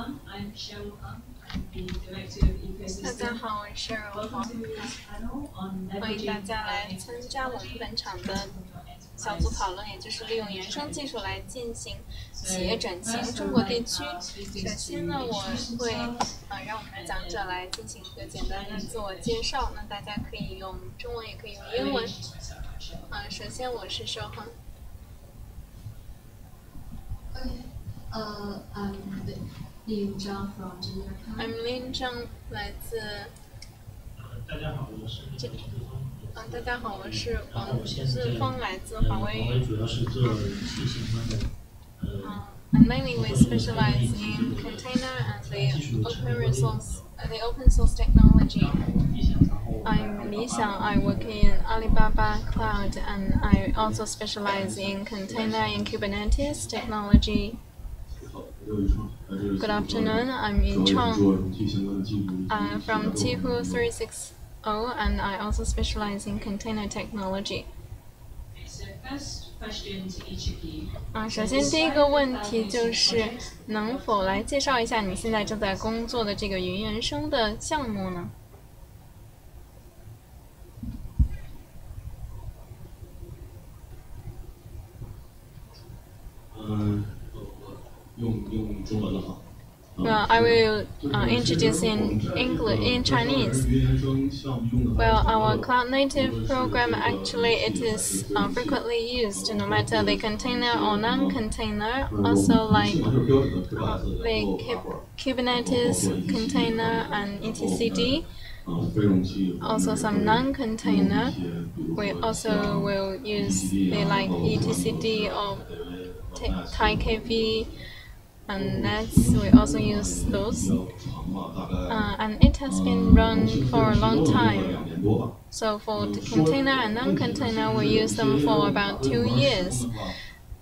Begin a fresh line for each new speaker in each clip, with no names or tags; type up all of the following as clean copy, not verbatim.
everyone. I'm Cheryl. I'm the Director of Ecosystem.
大家好，我是 Cheryl。欢迎大家来参加我们本场的小组讨论，也就是利用原生技术来进行企业转型中国地区。首先呢，我会让我们的讲者来进行一个简单的自我介绍。那大家可以用中文，也可以用英文。首先我是Cheryl。
I'm Lin Zhang from Japan.
I'm Lin Zhang， 来自。
大家好，我是
大家好，我是王志峰，来自华为。
华为主要是做企业相关的。
And mainly we specialize in container and the open source technology. I'm Li Xiang. I work in Alibaba Cloud, and I also specialize in container and Kubernetes technology. Good afternoon. I'm in Chang from Tihu 360, and I also specialize in container technology. 首先第一个问题就是能否来介绍一下你现在正在工作的这个云原生的项目呢？
用中文了哈。
I will introduce in Chinese. Well, our cloud native program actually it is frequently used, no matter the container or non-container. Also, like the Kubernetes container and etcd. Also, some non-container. We also will use the like etcd or TiKV. And that's we also use those, and it has been run for a long time. So for the container and non-container, we use them for about 2 years.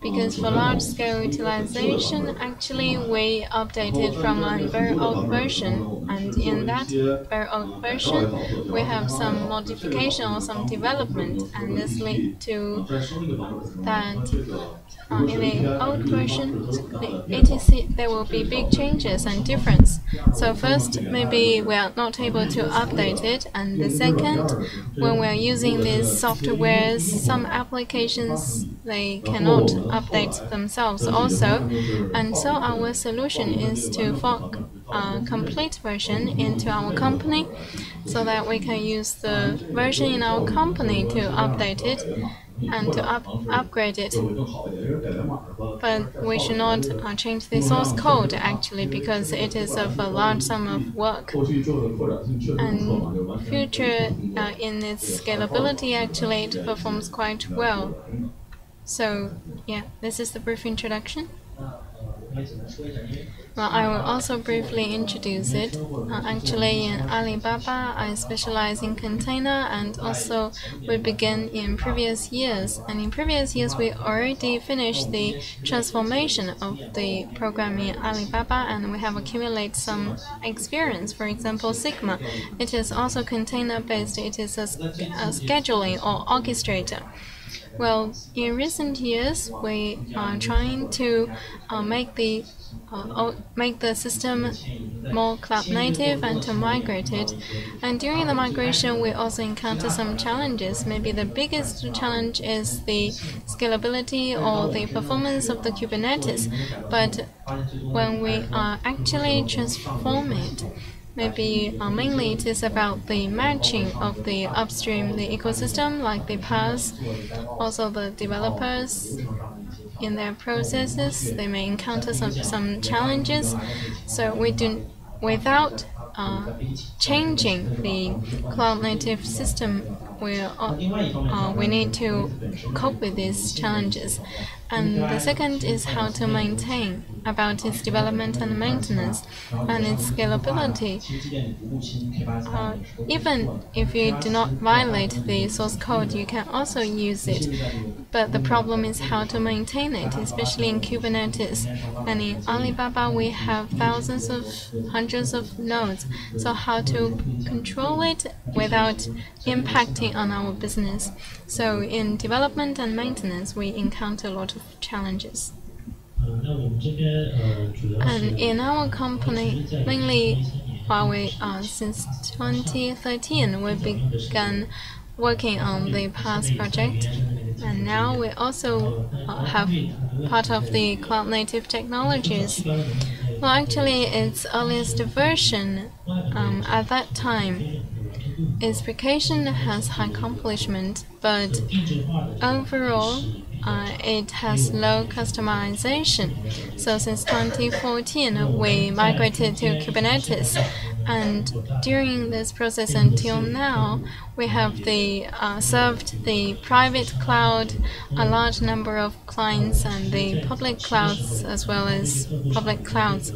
Because for large-scale utilization, actually we updated from a very old version, and in that very old version, we have some modification or some development, and this lead to that. In the old version, the etc. there will be big changes and difference. So first, maybe we are not able to update it, and the second, when we are using these softwares, some applications they cannot update themselves also, and so our solution is to fork a complete version into our company, so that we can use the version in our company to update it and to upgrade it. But we should not change the source code actually, because it is of a large sum of work. And future in its scalability actually it performs quite well. So yeah, this is the brief introduction. Well, I will also briefly introduce it. Actually, in Alibaba, I specialize in container, and also we began in previous years. And in previous years, we already finished the transformation of the program in Alibaba, and we have accumulated some experience. For example, Sigma, it is also container-based. It is a scheduling or orchestrator. Well, in recent years, we are trying to make the system more cloud native and to migrate it. And during the migration, we also encounter some challenges. Maybe the biggest challenge is the scalability or the performance of the Kubernetes. But when we are actually transform it, maybe mainly it is about the matching of the upstream, the ecosystem, like the PaaS, also the developers in their processes. They may encounter some challenges. So we do, without changing the cloud native system, we need to cope with these challenges. And the second is how to maintain about its development and maintenance and its scalability. Even if you do not violate the source code, you can also use it. But the problem is how to maintain it, especially in Kubernetes. And in Alibaba, we have thousands of hundreds of nodes. So how to control it without impacting on our business. So in development and maintenance, we encounter a lot of challenges. And in our company, mainly Huawei, since 2013, we began working on the PaaS project, and now we also have part of the cloud native technologies. Well, actually, its earliest version at that time, its application has high accomplishment, but overall, it has low customization. So since 2014, we migrated to Kubernetes, and during this process until now, we have served the private cloud, a large number of clients, and the public clouds as well as public clouds.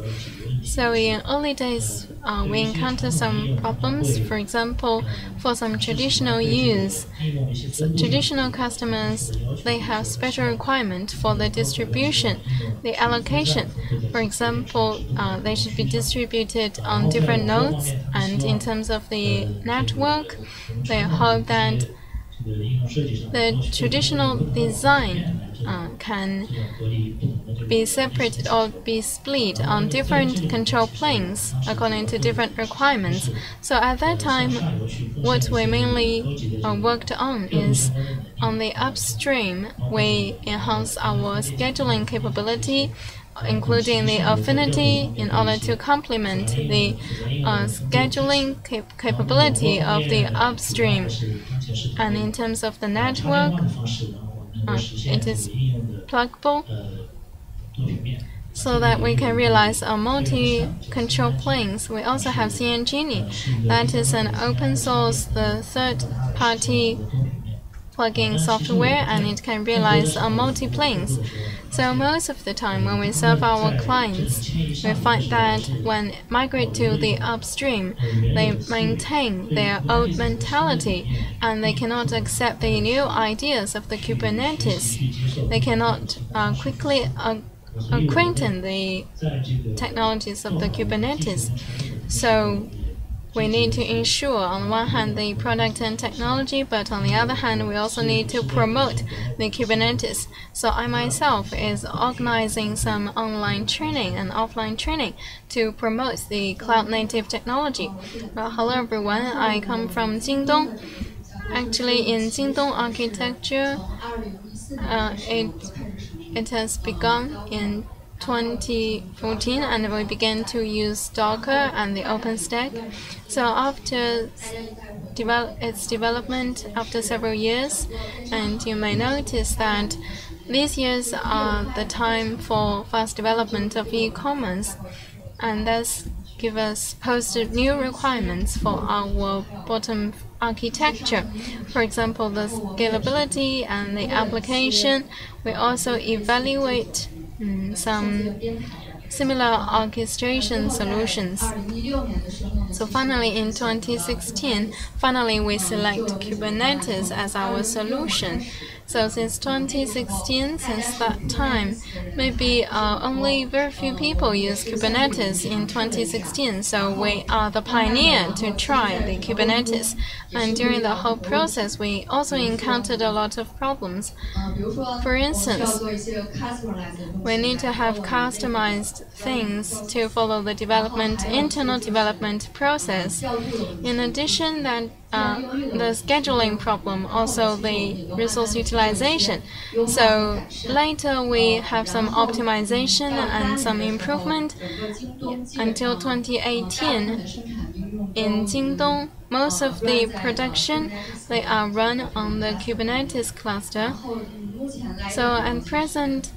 So in early days, we encountered some problems. For example, for some traditional use, traditional customers, they have special requirement for the distribution, the allocation. For example, they should be distributed on different nodes, and in terms of the network, they hope that the traditional design can be separated or be split on different control planes according to different requirements. So at that time, what we mainly worked on is on the upstream, we enhance our scheduling capability, including the affinity, in order to complement the scheduling capability of the upstream. And in terms of the network, it is pluggable so that we can realize multi-control planes. We also have CNGenie, that is an open source, the third-party plugin software, and it can realize multi-planes. So most of the time when we serve our clients, we find that when migrate to the upstream, they maintain their old mentality and they cannot accept the new ideas of the Kubernetes. They cannot quickly acquaint the technologies of the Kubernetes. So we need to ensure, on one hand, the product and technology, but on the other hand, we also need to promote the Kubernetes. So I myself is organizing some online training and offline training to promote the cloud-native technology. Well, hello everyone, I come from Jingdong. Actually, in Jingdong architecture, it has begun in 2014, and we began to use Docker and the OpenStack. So after its development, after several years, and you may notice that these years are the time for fast development of e-commerce, and thus posed new requirements for our bottom architecture. For example, the scalability and the application. We also evaluate some similar orchestration solutions. So finally, in 2016, we select Kubernetes as our solution. So since 2016, since that time, maybe only very few people use Kubernetes in 2016. So we are the pioneer to try the Kubernetes. And during the whole process, we also encountered a lot of problems. For instance, we need to have customized things to follow the internal development process. In addition, that the scheduling problem, also the resource utilization. So later we have some optimization and some improvement. Until 2018, in Jingdong, most of the production, they are run on the Kubernetes cluster. So at present,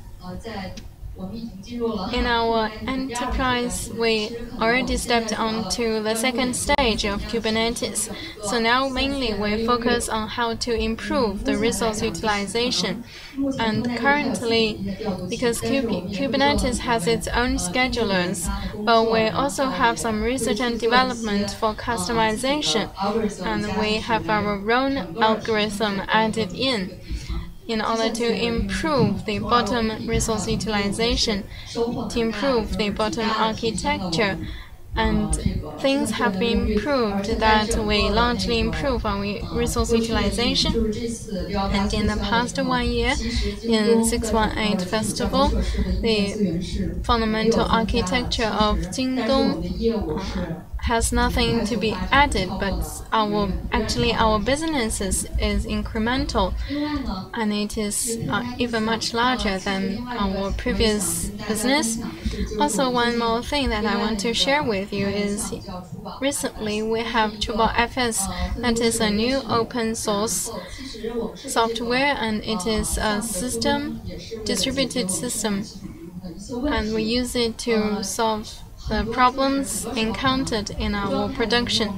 in our enterprise, we already stepped onto the second stage of Kubernetes. So now mainly we focus on how to improve the resource utilization. And currently, because Kubernetes has its own schedulers, but we also have some research and development for customization, and we have our own algorithm added in order to improve the bottom resource utilization, to improve the bottom architecture. And things have been proved that we largely improve our resource utilization. And in the past 1 year, in 618 Festival, the fundamental architecture of Jingdong has nothing to be added, but our businesses is incremental, and it is even much larger than our previous business. Also, one more thing that I want to share with you is recently we have CubeFS, that is a new open source software, and it is a distributed system, and we use it to solve the problems encountered in our production.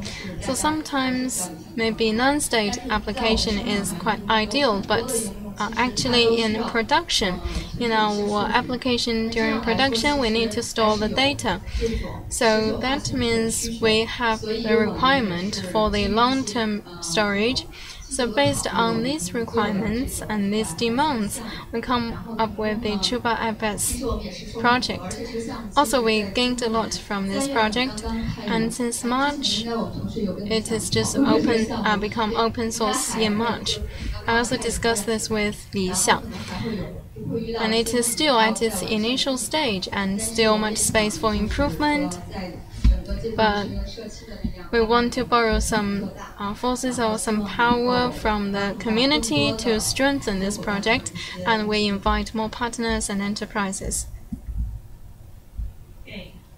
So sometimes maybe non-state application is quite ideal, but actually in production, in our application during production, we need to store the data. So that means we have the requirement for the long-term storage. So based on these requirements and these demands, we come up with the CubeFS project. Also, we gained a lot from this project, and since March, it is just become open source in March. I also discussed this with Xiang, and it is still at its initial stage and still much space for improvement. But we want to borrow some forces or some power from the community to strengthen this project, and we invite more partners and enterprises.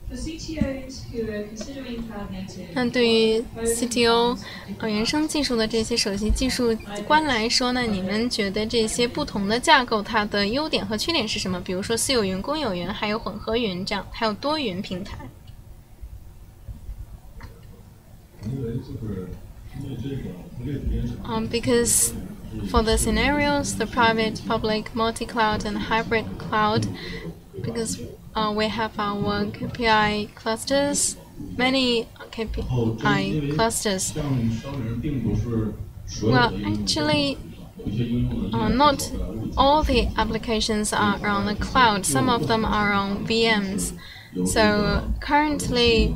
For CTOs who are considering cloud native，
那对于 CTO 原生技术的这些首席技术官来说呢，你们觉得这些不同的架构它的优点和缺点是什么？比如说私有云、公有云，还有混合云，这样还有多云平台。Because for the scenarios, the private, public, multi-cloud, and hybrid cloud, because we have our KPI clusters, many KPI clusters. Well, actually, not all the applications are on the cloud. Some of them are on VMs. So currently,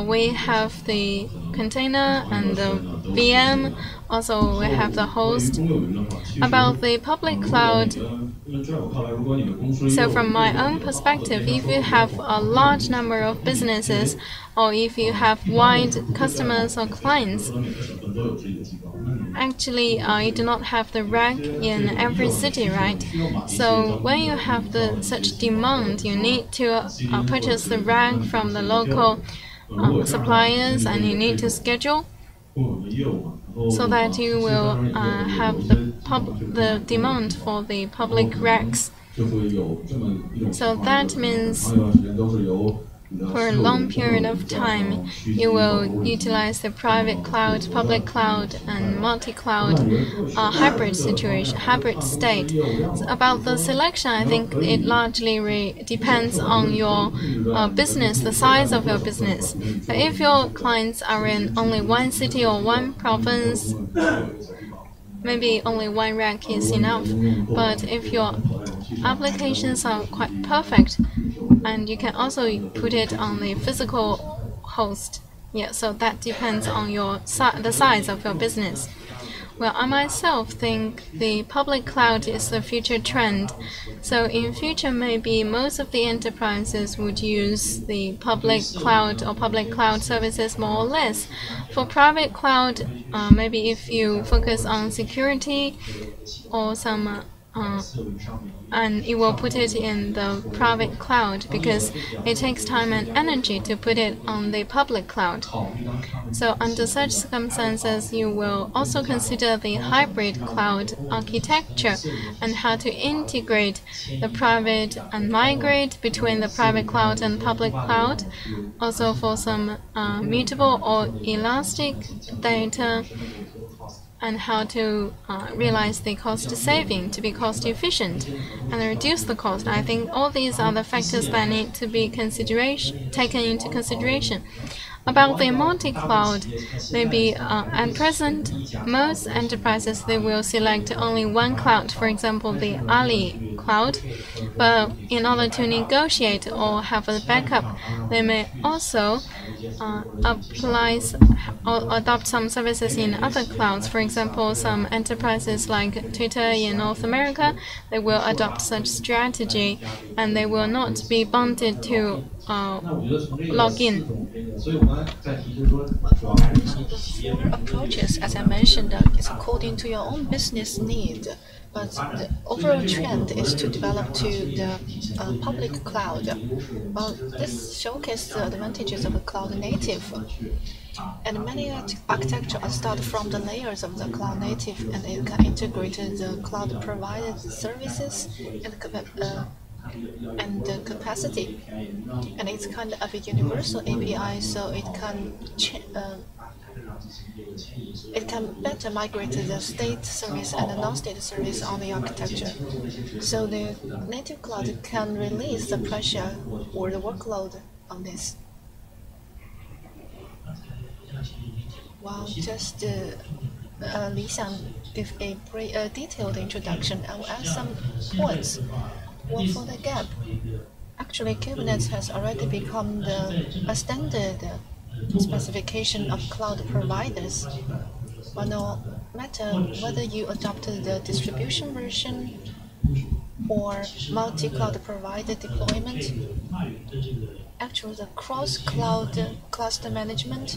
we have the container and the VM. Also, we have the host. About the public cloud, so from my own perspective, if you have a large number of businesses, or if you have wide customers or clients, actually you do not have the rack in every city, right? So when you have such demand, you need to purchase the rack from the local suppliers, and you need to schedule so that you will have the demand for the public racks. So that means for a long period of time, you will utilize the private cloud, public cloud, and multi-cloud hybrid state. So about the selection, I think it largely depends on your business, the size of your business. But if your clients are in only one city or one province, maybe only one rack is enough. But if your applications are quite perfect, and you can also put it on the physical host. Yeah, so that depends on the size of your business. Well, I myself think the public cloud is the future trend. So in future, maybe most of the enterprises would use the public cloud or public cloud services more or less. For private cloud, maybe if you focus on security or some and you will put it in the private cloud because it takes time and energy to put it on the public cloud. So under such circumstances, you will also consider the hybrid cloud architecture and how to integrate the private and migrate between the private cloud and public cloud. Also for some mutable or elastic data, and how to realize the cost saving to be cost efficient and reduce the cost. I think all these are the factors that need to be taken into consideration. About the multi-cloud, maybe at present, most enterprises, they will select only one cloud, for example, the Ali cloud. But in order to negotiate or have a backup, they may also adopt some services in other clouds. For example, some enterprises like Twitter in North America, they will adopt such strategy, and they will not be bounded to log in.
Four approaches, as I mentioned, is according to your own business need. But the overall trend is to develop to the public cloud. Well, this showcases the advantages of a cloud native. And many architecture start from the layers of the cloud native, and it can integrate the cloud provided services and the capacity. And it's kind of a universal API, so it can better migrate the state service and the non-state service on the architecture. So the native cloud can release the pressure or the workload on this. Well, just Li Xiang give a detailed introduction. I will add some points. Well, for the gap, actually Kubernetes has already become a standard specification of cloud providers. But no matter whether you adopted the distribution version or multi-cloud provider deployment, actually the cross-cloud cluster management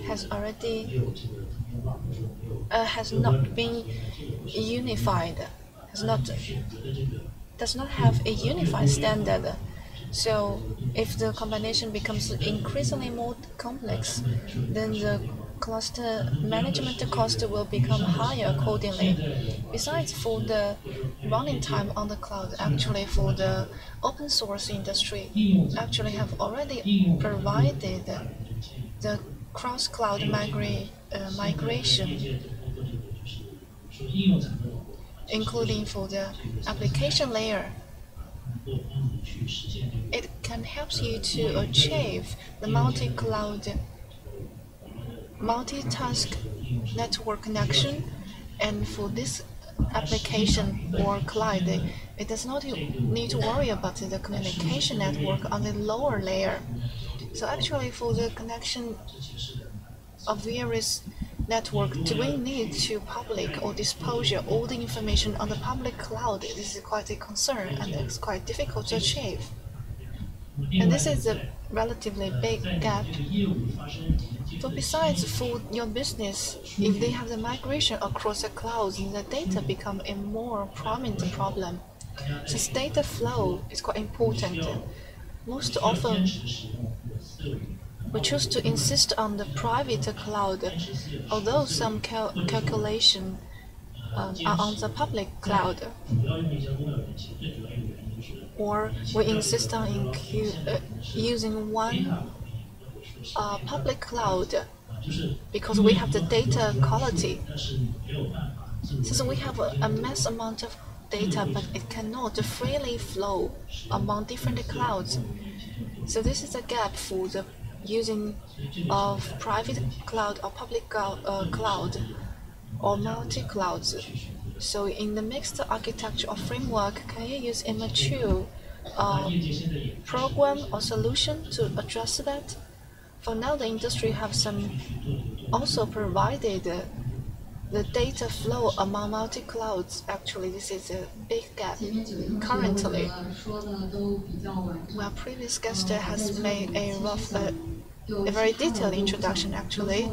has not been unified, does not have a unified standard. So if the combination becomes increasingly more complex, then the cluster management cost will become higher accordingly. Besides, for the running time on the cloud, actually for the open source industry, actually have already provided the cross-cloud migration, including for the application layer. It can help you to achieve the multi-cloud, multitask network connection, and for this application or client, it does not need to worry about the communication network on the lower layer. So actually, for the connection of various network, do we need to public or dispose all the information on the public cloud? This is quite a concern, and it's quite difficult to achieve. And this is a relatively big gap. So besides, for your business, if they have the migration across the clouds, the data become a more prominent problem. Since data flow is quite important, most often we choose to insist on the private cloud, although some calculation are on the public cloud. Or we insist on using one public cloud because we have the data quality. Since we have a mass amount of data, but it cannot freely flow among different clouds. So this is a gap for the using of private cloud or public cloud or multi-clouds. So in the mixed architecture or framework, can you use a mature program or solution to address that? For now, the industry have some also provided the data flow among multi-clouds. Actually, this is a big gap currently. Well, previous guest has made a very detailed introduction. Actually,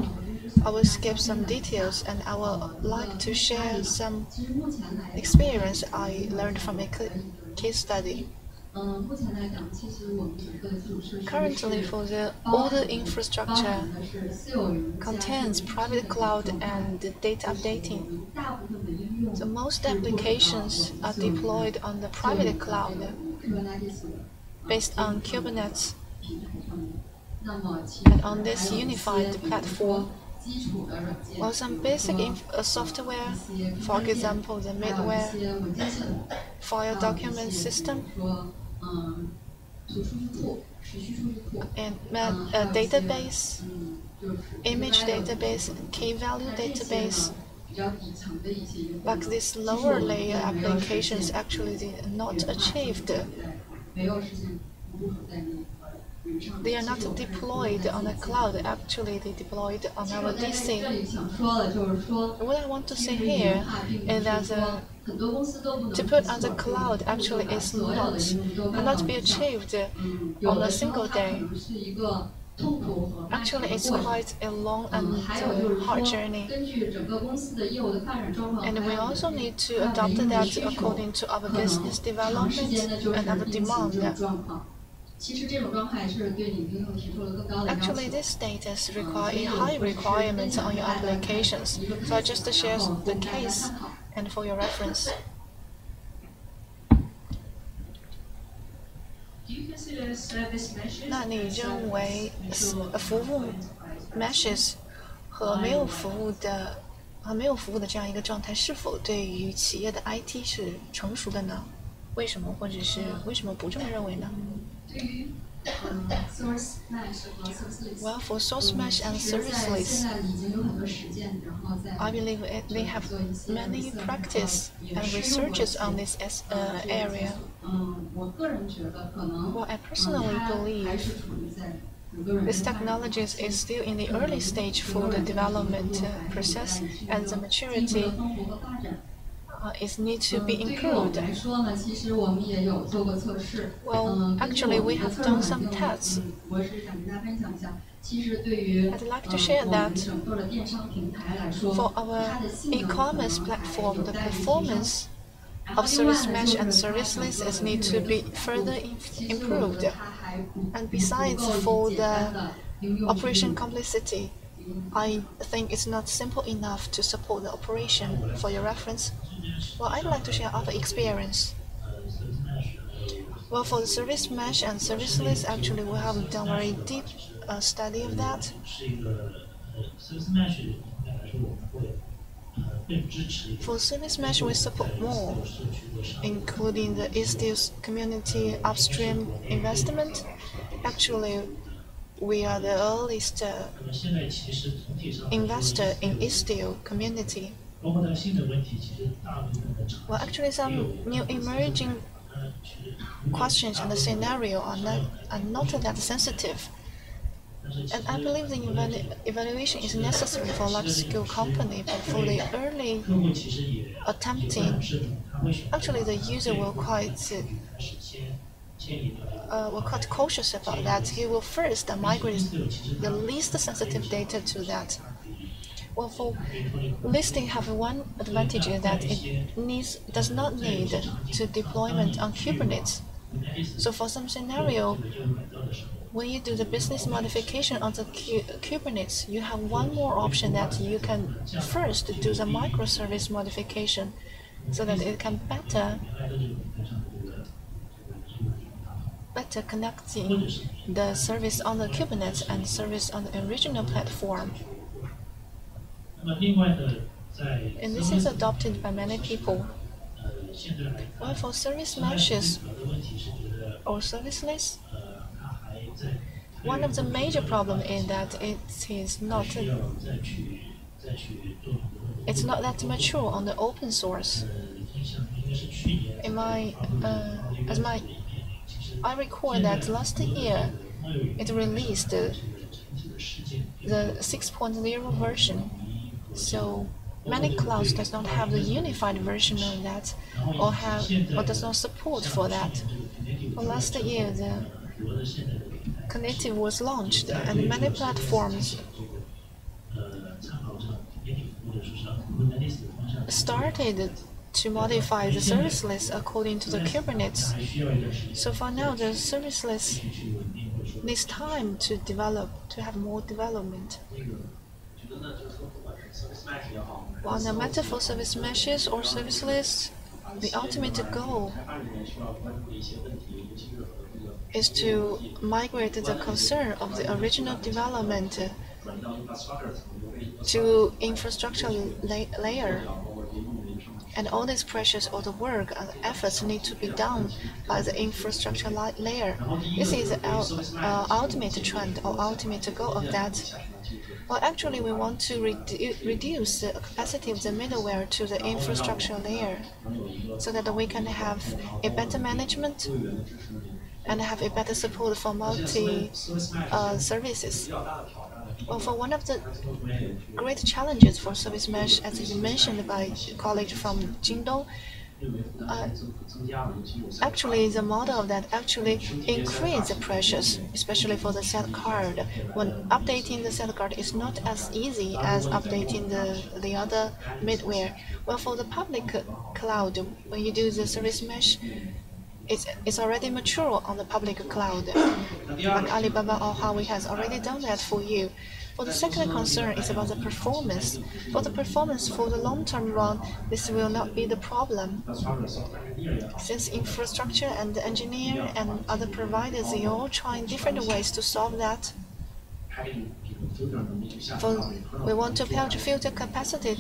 I will skip some details, and I would like to share some experience I learned from a case study. Currently, for all the infrastructure contains private cloud and data updating. So most applications are deployed on the private cloud based on Kubernetes. And on this unified platform, well, some basic software, for example, the middleware, file document system, and database, image database, key value database. Like these lower layer applications actually did not achieved. They are not deployed on the cloud, actually they deployed on our DC. What I want to say here is that to put on the cloud actually cannot be achieved on a single day. Actually, it's quite a long and hard journey. And we also need to adopt that according to our business development and our demand. Actually, this status requires a high requirement on your applications. So I just share the case and for your reference.那你认为服务 meshes 和没有服务的这样一个状态，是否对于企业的 IT 是成熟的呢？为什么，或者是为什么不这么认为呢？ Well, for source mesh and serviceless, I believe they have many practice and researches on this area. Well, I personally believe this technology is still in the early stage for the development process, and the maturity is need to be improved. Well, actually, we have done some tests. I'd like to share that for our e-commerce platform, the performance of service mesh and serviceless is need to be further improved. And besides, for the operation complexity, I think it's not simple enough to support the operation. For your reference, well, I'd like to share our experience. Well, for the service mesh and serviceless, actually, we have done very deep study of that. For service mesh, we support more, including the Istio's community upstream investment. Actually, we are the earliest investor in Istio community. Well, actually, some new emerging questions and the scenario are not that sensitive. And I believe the evaluation is necessary for large-scale company, but for the early attempting, actually the user will quite cautious about that. He will first migrate the least sensitive data to that. Well, for listing have one advantage is that it does not need to deployment on Kubernetes. So for some scenario, when you do the business modification on the Kubernetes, you have one more option that you can first do the microservice modification so that it can better connecting the service on the Kubernetes and service on the original platform. And this is adopted by many people. Well, for service meshes or serviceless, one of the major problems is that it's not that mature on the open source. I recall that last year it released the 6.0 version. So many clouds does not have the unified version of that, or does not support for that. Well, last year the Knative was launched, and many platforms started to modify the serviceless according to the Kubernetes. So for now, the serviceless needs time to develop, to have more development. Well, no matter for service meshes or serviceless, the ultimate goal is to migrate the concern of the original development to infrastructure layer. And all these pressures or the work and efforts need to be done by the infrastructure layer. This is the ultimate trend or ultimate goal of that. Well, actually, we want to reduce the capacity of the middleware to the infrastructure layer so that we can have a better management and have a better support for multi-services. Well, for one of the great challenges for service mesh, as you mentioned by a colleague from Jingdong, actually the model of that actually increase the pressures, especially for the set card. When updating the set card is not as easy as updating the other middleware. Well, for the public cloud, when you do the service mesh, it's already mature on the public cloud. Like Alibaba or Huawei has already done that for you. For the second concern is about the performance. For the performance for the long-term run, this will not be the problem. Since infrastructure and the engineer and other providers, they are all trying different ways to solve that. We want to filter capacity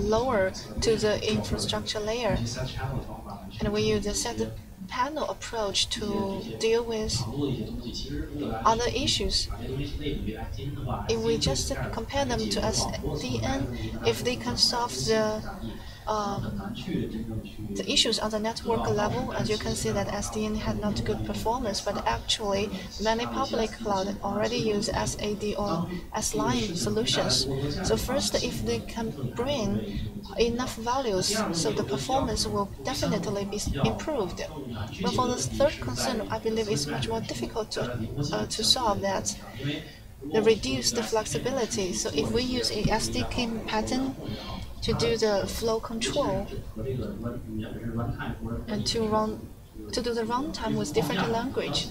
lower to the infrastructure layer. And we use a set panel approach to deal with other issues. If we just compare them to SDN, if they can solve the issues on the network level, as you can see that SDN had not good performance, but actually many public cloud already use SAD or S-line solutions. So first, if they can bring enough values, so the performance will definitely be improved. But for the third concern, I believe it's much more difficult to solve that. The reduced flexibility. So if we use a SDK pattern to do the flow control and to do the runtime with different language,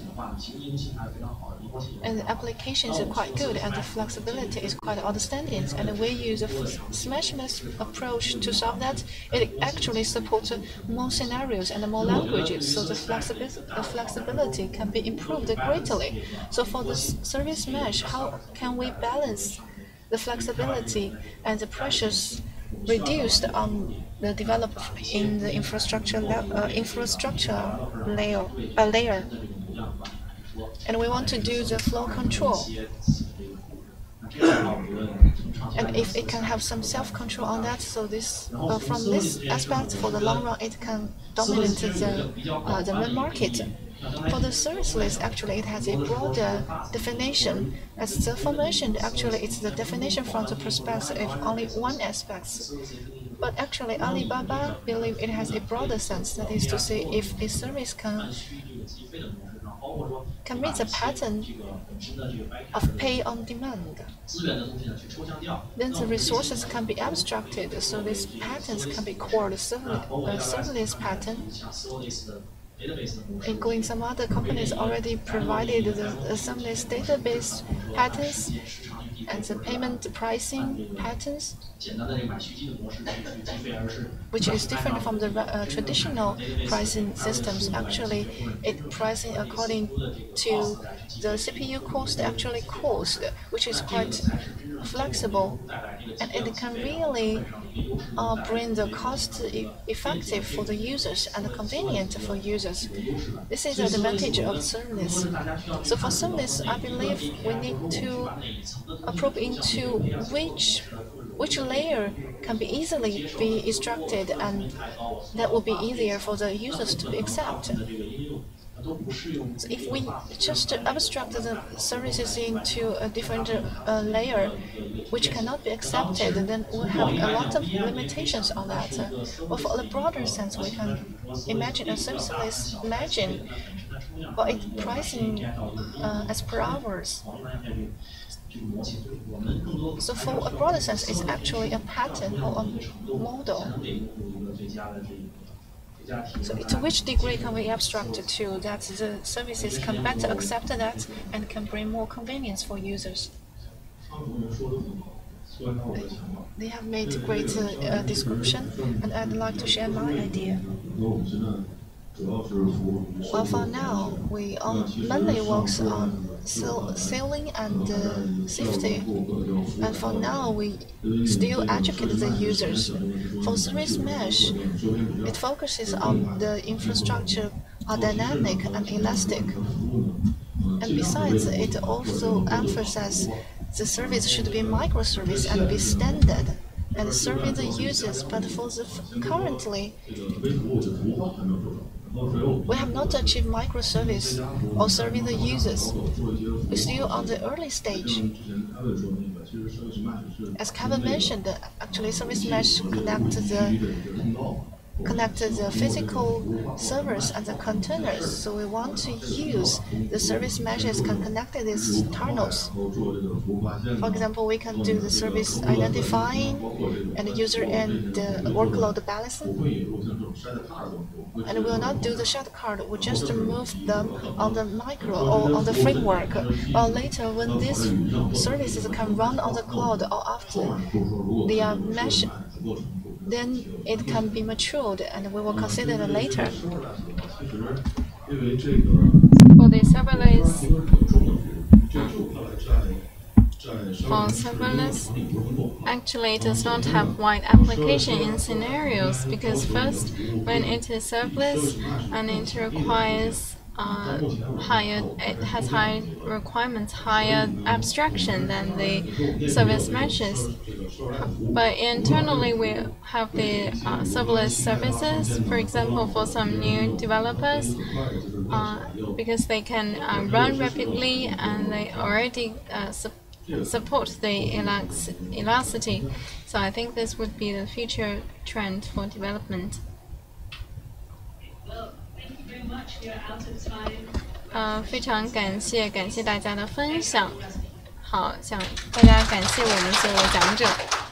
and the application is quite good and the flexibility is quite outstanding, and we use a smashless approach to solve that. It actually supports more scenarios and more languages, so the flexibility can be improved greatly. So for the service mesh, how can we balance the flexibility and the pressures reduced on the developed in the infrastructure layer? And we want to do the flow control. And if it can have some self-control on that, so this from this aspect, for the long run, it can dominate the market. For the service list, actually, it has a broader definition. As Zefeng mentioned, actually, it's the definition from the perspective of only one aspect. But actually, Alibaba believes it has a broader sense. That is to say, if a service can meet the pattern of pay on demand, then the resources can be abstracted. So these patterns can be called serverless pattern. Including some other companies already provided the serverless database patterns and the payment pricing patterns, which is different from the traditional pricing systems. Actually, it pricing according to the CPU cost, which is quite flexible, and it can really bring the cost effective for the users and convenient for users. This is the advantage of serverless. So for serverless, I believe we need to probe into which layer can be easily be extracted, and that will be easier for the users to accept. So if we just abstract the services into a different layer, which cannot be accepted, then we'll have a lot of limitations on that. But for the broader sense, we can imagine a serviceless margin, but it's pricing as per hours. So for a broader sense, it's actually a pattern or a model. So to which degree can we abstract to that the services can better accept that and can bring more convenience for users? They have made great description, and I'd like to share my idea. Well, for now, we mainly works on sailing and safety. And for now, we still educate the users. For service mesh, it focuses on the infrastructure are dynamic and elastic. And besides, it also emphasizes the service should be microservice and be standard and serving the users. But for the currently, we have not achieved microservice or serving the users. We're still on the early stage. As Kevin mentioned, actually service mesh connect the physical servers and the containers. So we want to use the service meshes can connect these tunnels. For example, we can do the service identifying and user and workload balancing. And we will not do the shortcut, we just move them on the micro or on the framework. Or later, when these services can run on the cloud or after they are meshed, then it can be matured, and we will consider it later.
For the serverless, actually it does not have wide application in scenarios, because first, when it is serverless and it requires it has high requirements, higher abstraction than the service meshes. But internally, we have the serverless services, for example, for some new developers, because they can run rapidly and they already support the elasticity. So I think this would be the future trend for development.
Well,
非常感谢大家的分享。好，想大家感谢我们所有的讲者。